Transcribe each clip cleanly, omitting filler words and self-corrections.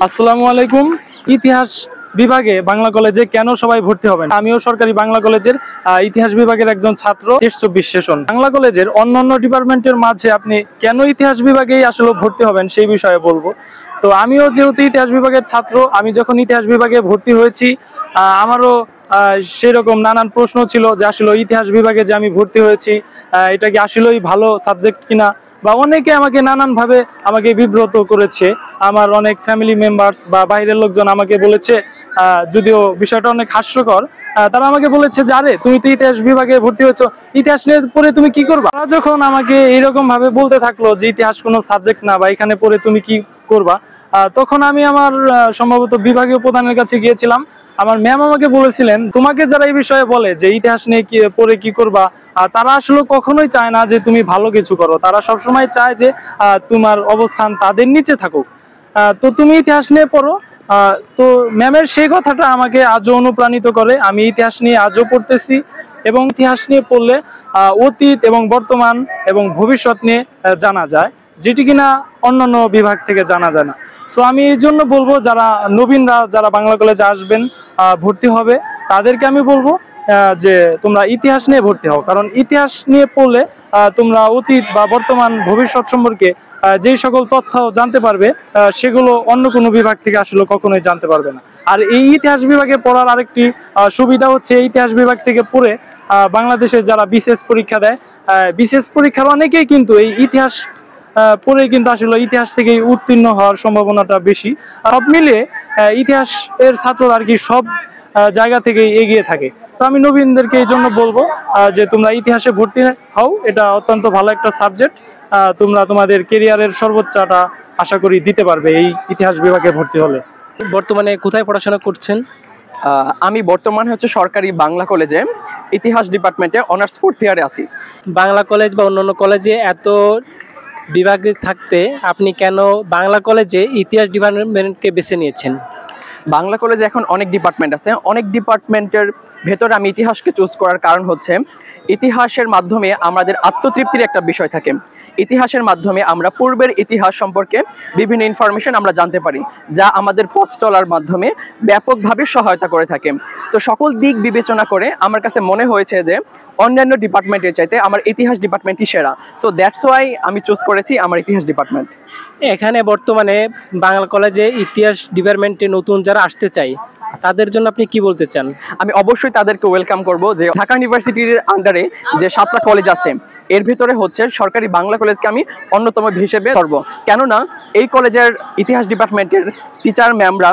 আসসালামু আলাইকুম। ইতিহাস বিভাগে বাংলা কলেজে কেন সবাই ভর্তি হবেন? আমিও সরকারি বাংলা কলেজের ইতিহাস বিভাগের একজন ছাত্র। 23-24 সেশন বাংলা কলেজের অন্যান্য ডিপার্টমেন্টের মাঝে আপনি কেন ইতিহাস বিভাগেই আসলে ভর্তি হবেন সেই বিষয়ে বলবো। তো আমিও যেহেতু ইতিহাস বিভাগের ছাত্র, আমি যখন ইতিহাস বিভাগে ভর্তি হয়েছি আমারও সেরকম নানান প্রশ্ন ছিল যে আসলে ইতিহাস বিভাগে যে আমি ভর্তি হয়েছি এটা কি আসলেই ভালো সাবজেক্ট কিনা, বা অনেকে আমাকে নানানভাবে আমাকে বিব্রত করেছে। আমার অনেক ফ্যামিলি মেম্বার্স বা বাইরের লোকজন আমাকে বলেছে, যদিও বিষয়টা অনেক হাস্যকর, তারা আমাকে বলেছে যে আরে তুমি তো ইতিহাস বিভাগে ভর্তি হয়েছো, ইতিহাস নিয়ে পড়ে তুমি কি করবা। তারা যখন আমাকে এইরকম ভাবে বলতে থাকলো যে ইতিহাস কোনো সাবজেক্ট না বা এখানে পড়ে তুমি কি করবা, তখন আমি আমার সম্ভবত বিভাগীয় প্রধানের কাছে গিয়েছিলাম। আমার ম্যাম আমাকে বলেছিলেন তোমাকে যারা এই বিষয়ে বলে যে ইতিহাস নিয়ে কি পড়ে কি করবা, তারা আসলে কখনোই চায় না যে তুমি ভালো কিছু করো, তারা সবসময় চায় যে তোমার অবস্থান তাদের নিচে থাকুক। তো তুমি ইতিহাস নিয়ে পড়ো। তো ম্যামের সেই কথাটা আমাকে আজও অনুপ্রাণিত করে। আমি ইতিহাস নিয়ে আজও পড়তেছি, এবং ইতিহাস নিয়ে পড়লে অতীত এবং বর্তমান এবং ভবিষ্যৎ নিয়ে জানা যায়, যেটি কিনা অন্যান্য বিভাগ থেকে জানা যায় না। সো আমি এই জন্য বলবো যারা নবীনরা যারা বাংলা কলেজে আসবেন, ভর্তি হবে, তাদেরকে আমি বলবো যে তোমরা ইতিহাস নিয়ে ভর্তি হও, কারণ ইতিহাস নিয়ে পড়লে তোমরা অতীত বা বর্তমান ভবিষ্যৎ সম্পর্কে যেই সকল তথ্য জানতে পারবে সেগুলো অন্য কোনো বিভাগ থেকে আসলে কখনোই জানতে পারবে না। আর এই ইতিহাস বিভাগে পড়ার আরেকটি সুবিধা হচ্ছে, ইতিহাস বিভাগ থেকে পড়ে বাংলাদেশে যারা বিসিএস পরীক্ষা দেয়, বিসিএস পরীক্ষার অনেকেই কিন্তু এই ইতিহাস পড়ে কিন্তু আসলে ইতিহাস থেকে উত্তীর্ণ হওয়ার সম্ভাবনাটা বেশি। সব মিলিয়ে ইতিহাস এর ছাত্ররা আর কি সব জায়গা থেকে এগিয়ে থাকে। তো আমি নবীনদেরকে এই জন্য বলবো যে তোমরা ইতিহাসে ভর্তি হও, এটা অত্যন্ত ভালো একটা সাবজেক্ট। তোমরা তোমাদের কেরিয়ারের সর্বোচ্চটা আশা করি দিতে পারবে এই ইতিহাস বিভাগে ভর্তি হলে। বর্তমানে কোথায় পড়াশোনা করছেন? আমি বর্তমানে সরকারি বাংলা কলেজে ইতিহাস ডিপার্টমেন্টে অনার্স 4th ইয়ারে আছি। বাংলা কলেজ বা অন্যান্য কলেজে এত বিভাগে থাকতে আপনি কেন বাংলা কলেজে ইতিহাস ডিপার্টমেন্টকে বেছে নিয়েছেন? বাংলা কলেজে এখন অনেক ডিপার্টমেন্ট আছে, অনেক ডিপার্টমেন্টের ভেতরে আমি ইতিহাসকে চুজ করার কারণ হচ্ছে ইতিহাসের মাধ্যমে আমাদের আত্মতৃপ্তির একটা বিষয় থাকে। ইতিহাসের মাধ্যমে আমরা পূর্বের ইতিহাস সম্পর্কে বিভিন্ন ইনফরমেশন আমরা জানতে পারি, যা আমাদের পথ চলার মাধ্যমে ব্যাপকভাবে সহায়তা করে থাকে। তো সকল দিক বিবেচনা করে আমার কাছে মনে হয়েছে যে অন্যান্য ডিপার্টমেন্টের চাইতে আমার ইতিহাস ডিপার্টমেন্টই সেরা। সো দ্যাটস ওয়াই আমি চুজ করেছি আমার ইতিহাস ডিপার্টমেন্ট। এখানে বর্তমানে বাংলা কলেজে ইতিহাস ডিপার্টমেন্টে নতুন যারা আসতে চায় তাদের জন্য আপনি কি বলতে চান? আমি অবশ্যই তাদেরকে ওয়েলকাম করব। যে ঢাকা ইউনিভার্সিটির আন্ডারে যে 7টা কলেজ আছে, এর ভিতরে সরকারি বাংলা কলেজকে আমি অন্যতম হিসেবে ধরব। কেননা এই কলেজের ইতিহাস ডিপার্টমেন্টের টিচার ম্যামরা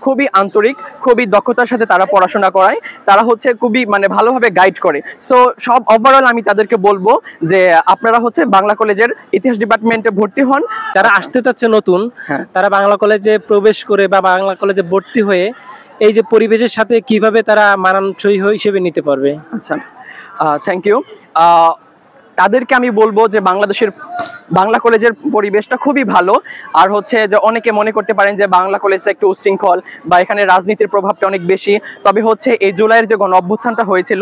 খুবই আন্তরিক, খুবই দক্ষতার সাথে তারা পড়াশোনা করায়, তারা খুবই ভালোভাবে গাইড করে। সো সব ওভারঅল আমি তাদেরকে বলবো যে আপনারা বাংলা কলেজের ইতিহাস ডিপার্টমেন্টে ভর্তি হন। যারা আসতে চাচ্ছে নতুন, তারা বাংলা কলেজে প্রবেশ করে বা বাংলা কলেজে ভর্তি হয়ে এই যে পরিবেশের সাথে কিভাবে তারা মানানসই হিসেবে নিতে পারবে? আচ্ছা, থ্যাংক ইউ। তাদেরকে আমি বলবো যে বাংলাদেশের বাংলা কলেজের পরিবেশটা খুবই ভালো। আর যে অনেকে মনে করতে পারেন যে বাংলা কলেজটা একটু উশৃঙ্খল বা এখানে রাজনীতির প্রভাবটা অনেক বেশি, তবে এই জুলাইয়ের যে গণ অভ্যুত্থানটা হয়েছিল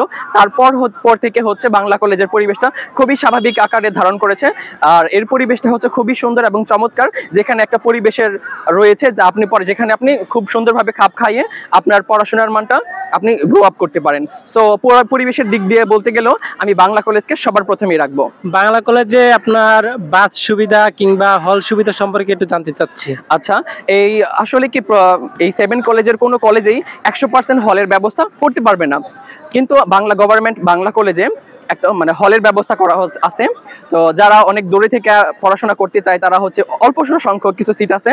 পর থেকে বাংলা কলেজের পরিবেশটা খুবই স্বাভাবিক আকারে ধারণ করেছে। আর এর পরিবেশটা খুবই সুন্দর এবং চমৎকার, যেখানে একটা পরিবেশের রয়েছে যা যেখানে আপনি খুব সুন্দরভাবে খাপ খাইয়ে আপনার পড়াশোনার মানটা আপনি গ্রো আপ করতে পারেন। সো পরিবেশের দিক দিয়ে বলতে গেলেও আমি বাংলা কলেজকে সবার প্রথমেই রাখবো। বাংলা কলেজে আপনার বাস সুবিধা কিংবা হল সুবিধা সম্পর্কে একটু জানতে চাচ্ছি। আচ্ছা, এই আসলে কি এই 7 কলেজের কোনো কলেজেই 100% হলের ব্যবস্থা করতে পারবে না, কিন্তু গভর্নমেন্ট বাংলা কলেজে একটা হলের ব্যবস্থা করা আছে। তো যারা অনেক দূরে থেকে পড়াশোনা করতে চায় তারা অল্প সংখ্যক কিছু সিট আছে,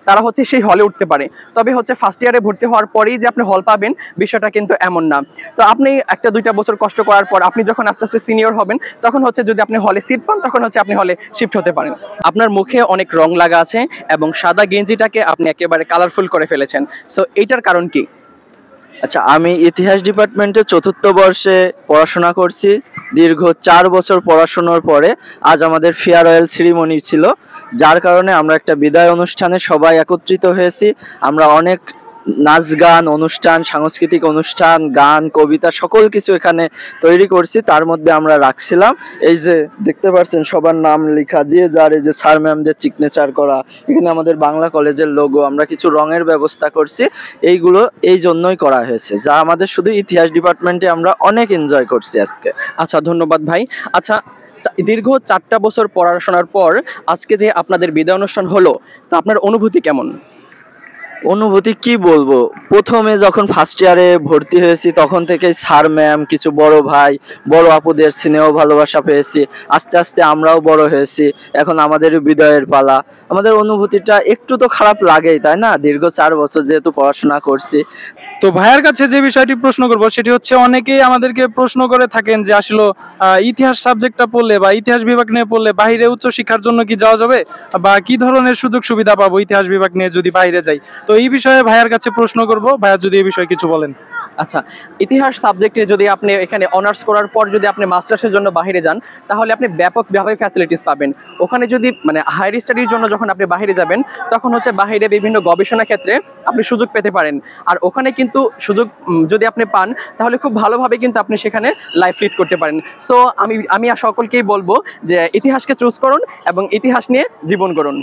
তারা সেই হলে উঠতে পারে। তবে ফার্স্ট ইয়ারে ভর্তি হওয়ার পরেই যে আপনি হল পাবেন বিষয়টা কিন্তু এমন না। তো আপনি 1-2টা বছর কষ্ট করার পর আপনি যখন আস্তে আস্তে সিনিয়র হবেন তখন যদি আপনি হলে সিট পান তখন আপনি হলে শিফট হতে পারেন। আপনার মুখে অনেক রং লাগা আছে এবং সাদা গেঞ্জিটাকে আপনি একেবারে কালারফুল করে ফেলেছেন। সো এইটার কারণ কি? আচ্ছা, আমি ইতিহাস ডিপার্টমেন্টে 4র্থ বর্ষে পড়াশোনা করছি। দীর্ঘ 4 বছর পড়াশোনার পরে আজ আমাদের ফেয়ারওয়েল সেরিমনি ছিল, যার কারণে আমরা একটা বিদায় অনুষ্ঠানে সবাই একত্রিত হয়েছি। আমরা অনেক নাচ গান অনুষ্ঠান, সাংস্কৃতিক অনুষ্ঠান, গান, কবিতা সকল কিছু এখানে তৈরি করছি। তার মধ্যে আমরা রাখছিলাম এই যে দেখতে পাচ্ছেন সবার নাম লেখা, যে যার এই যে স্যার ম্যামদের সিগনেচার করা, এখানে আমাদের বাংলা কলেজের লোগো, আমরা কিছু রঙের ব্যবস্থা করছি। এইগুলো এই জন্যই করা হয়েছে, যা আমাদের শুধু ইতিহাস ডিপার্টমেন্টে আমরা অনেক এনজয় করছি আজকে। আচ্ছা, ধন্যবাদ ভাই। আচ্ছা, দীর্ঘ 4টা বছর পড়াশোনার পর আজকে যে আপনাদের বিদায় অনুষ্ঠান হলো, তো আপনার অনুভূতি কেমন? অনুভূতি কি বলবো, প্রথমে যখন ফার্স্ট ইয়ারে ভর্তি হয়েছি তখন থেকে স্যার ম্যাম, কিছু বড় ভাই, বড় আপুদের স্নেহ ভালোবাসা পেয়েছি। আস্তে আস্তে আমরাও বড় হয়েছি, এখন আমাদেরও বিদায়ের পালা। আমাদের অনুভূতিটা একটু তো খারাপ লাগেই, তাই না? দীর্ঘ 4 বছর যেহেতু পড়াশোনা করছি। তো ভাইয়ার কাছে যে বিষয়টি প্রশ্ন করব সেটি হচ্ছে, অনেকেই আমাদেরকে প্রশ্ন করে থাকেন যে আসলে ইতিহাস সাবজেক্টটা পড়লে বা ইতিহাস বিভাগ নিয়ে পড়লে বাইরে উচ্চ শিক্ষার জন্য কি যাওয়া যাবে, বা কি ধরনের সুযোগ সুবিধা পাবো ইতিহাস বিভাগ নিয়ে যদি বাইরে যাই। তো এই বিষয়ে ভাইয়ার কাছে প্রশ্ন করব, ভাইয়া যদি এই বিষয়ে কিছু বলেন। আচ্ছা, ইতিহাস সাবজেক্টে যদি আপনি এখানে অনার্স করার পর যদি আপনি মাস্টার্সের জন্য বাইরে যান, তাহলে আপনি ব্যাপকভাবে ফ্যাসিলিটিস পাবেন। ওখানে যদি মানে হায়ার স্টাডির জন্য যখন আপনি বাইরে যাবেন, তখন হচ্ছে বাইরে বিভিন্ন গবেষণা ক্ষেত্রে আপনি সুযোগ পেতে পারেন। আর ওখানে কিন্তু সুযোগ যদি আপনি পান, তাহলে খুব ভালোভাবে কিন্তু আপনি সেখানে লাইফ লিড করতে পারেন। সো আমি সকলকেই বলবো যে ইতিহাসকে চুজ করুন এবং ইতিহাস নিয়ে জীবন করুন।